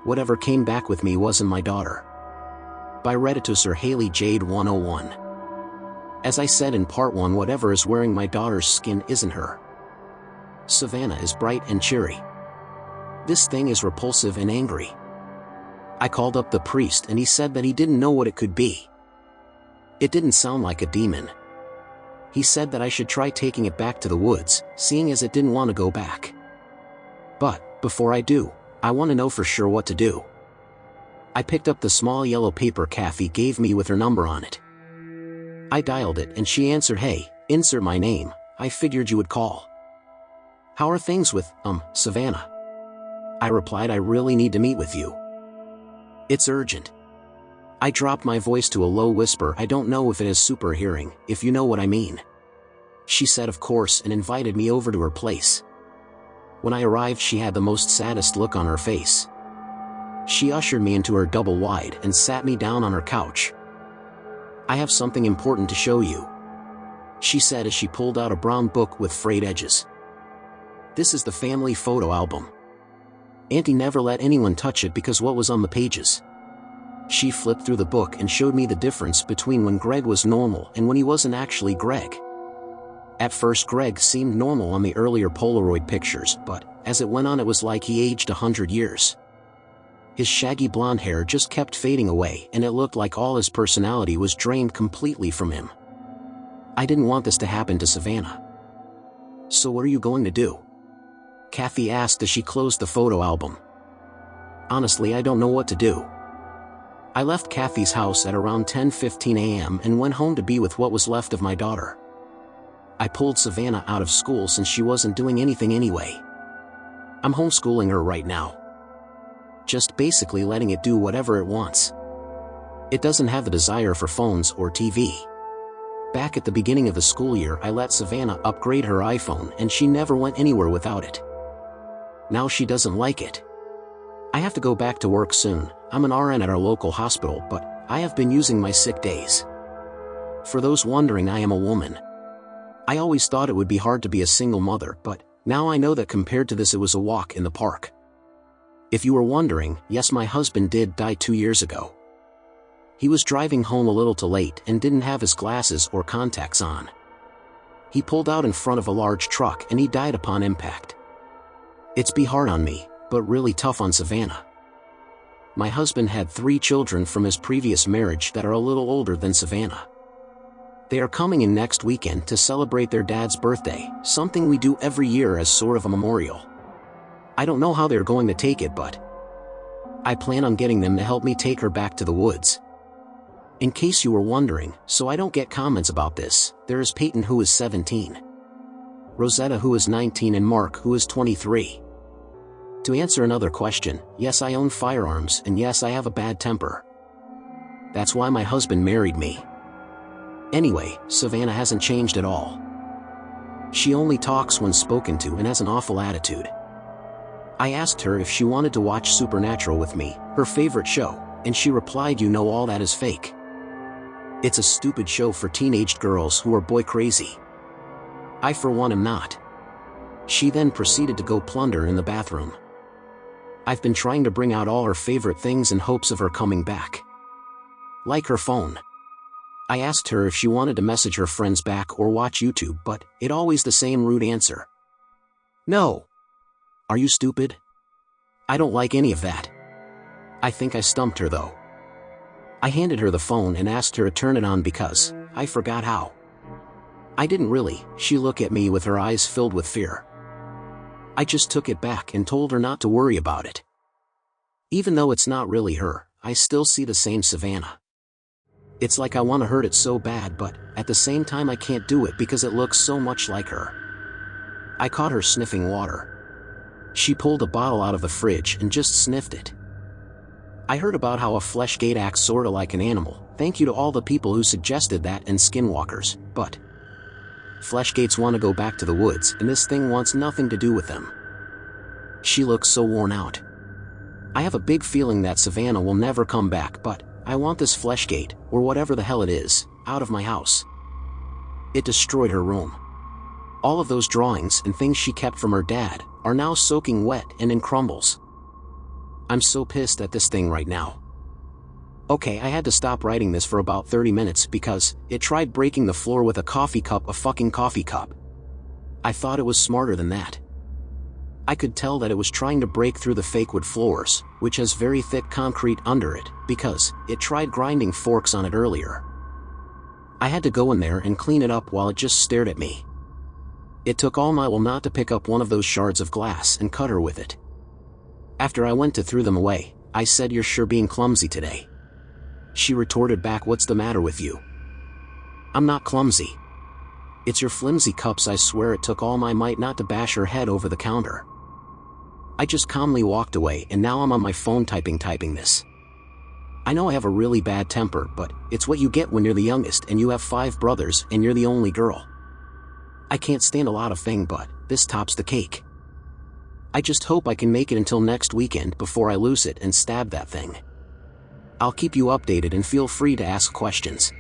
Whatever came back with me wasn't my daughter. By Redditor Haley Jade 101. As I said in part 1, whatever is wearing my daughter's skin isn't her. Savannah is bright and cheery. This thing is repulsive and angry. I called up the priest and he said that he didn't know what it could be. It didn't sound like a demon. He said that I should try taking it back to the woods, seeing as it didn't want to go back. But, before I do, I want to know for sure what to do. I picked up the small yellow paper Kathy gave me with her number on it. I dialed it and she answered, "Hey, insert my name, I figured you would call. How are things with, Savannah?" I replied, "I really need to meet with you. It's urgent." I dropped my voice to a low whisper. I don't know if it is super hearing, if you know what I mean. She said of course and invited me over to her place. When I arrived she had the most saddest look on her face. She ushered me into her double wide and sat me down on her couch. "I have something important to show you," she said as she pulled out a brown book with frayed edges. "This is the family photo album. Auntie never let anyone touch it because what was on the pages." She flipped through the book and showed me the difference between when Greg was normal and when he wasn't actually Greg. At first Greg seemed normal on the earlier Polaroid pictures, but, as it went on it was like he aged 100 years. His shaggy blonde hair just kept fading away and it looked like all his personality was drained completely from him. I didn't want this to happen to Savannah. "So what are you going to do?" Kathy asked as she closed the photo album. "Honestly, I don't know what to do." I left Kathy's house at around 10:15 a.m. and went home to be with what was left of my daughter. I pulled Savannah out of school since she wasn't doing anything anyway. I'm homeschooling her right now. Just basically letting it do whatever it wants. It doesn't have the desire for phones or TV. Back at the beginning of the school year I let Savannah upgrade her iPhone and she never went anywhere without it. Now she doesn't like it. I have to go back to work soon. I'm an RN at our local hospital, but I have been using my sick days. For those wondering, I am a woman. I always thought it would be hard to be a single mother, but now I know that compared to this it was a walk in the park. If you were wondering, yes, my husband did die 2 years ago. He was driving home a little too late and didn't have his glasses or contacts on. He pulled out in front of a large truck and he died upon impact. It's be hard on me, but really tough on Savannah. My husband had 3 children from his previous marriage that are a little older than Savannah. They are coming in next weekend to celebrate their dad's birthday, something we do every year as sort of a memorial. I don't know how they're going to take it, but I plan on getting them to help me take her back to the woods. In case you were wondering, so I don't get comments about this, there is Peyton who is 17, Rosetta who is 19 and Mark who is 23. To answer another question, yes, I own firearms and yes, I have a bad temper. That's why my husband married me. Anyway, Savannah hasn't changed at all. She only talks when spoken to and has an awful attitude. I asked her if she wanted to watch Supernatural with me, her favorite show, and she replied, "You know all that is fake. It's a stupid show for teenaged girls who are boy crazy. I for one am not." She then proceeded to go plunder in the bathroom. I've been trying to bring out all her favorite things in hopes of her coming back. Like her phone. I asked her if she wanted to message her friends back or watch YouTube, but it always the same rude answer. No. Are you stupid? I don't like any of that. I think I stumped her though. I handed her the phone and asked her to turn it on because I forgot how. I didn't really. She looked at me with her eyes filled with fear. I just took it back and told her not to worry about it. Even though it's not really her, I still see the same Savannah. It's like I want to hurt it so bad, but at the same time I can't do it because it looks so much like her. I caught her sniffing water. She pulled a bottle out of the fridge and just sniffed it. I heard about how a fleshgate acts sorta like an animal, thank you to all the people who suggested that and skinwalkers, but fleshgates want to go back to the woods and this thing wants nothing to do with them. She looks so worn out. I have a big feeling that Savannah will never come back, but I want this fleshgate, or whatever the hell it is, out of my house. It destroyed her room. All of those drawings and things she kept from her dad are now soaking wet and in crumbles. I'm so pissed at this thing right now. Okay, I had to stop writing this for about 30 minutes because it tried breaking the floor with a coffee cup, a fucking coffee cup. I thought it was smarter than that. I could tell that it was trying to break through the fake wood floors, which has very thick concrete under it, because it tried grinding forks on it earlier. I had to go in there and clean it up while it just stared at me. It took all my will not to pick up one of those shards of glass and cut her with it. After I went to throw them away, I said, "You're sure being clumsy today." She retorted back, "What's the matter with you?" "I'm not clumsy. It's your flimsy cups." I swear it took all my might not to bash her head over the counter. I just calmly walked away, and now I'm on my phone typing this. I know I have a really bad temper, but it's what you get when you're the youngest and you have 5 brothers and you're the only girl. I can't stand a lot of things, but this tops the cake. I just hope I can make it until next weekend before I lose it and stab that thing. I'll keep you updated and feel free to ask questions.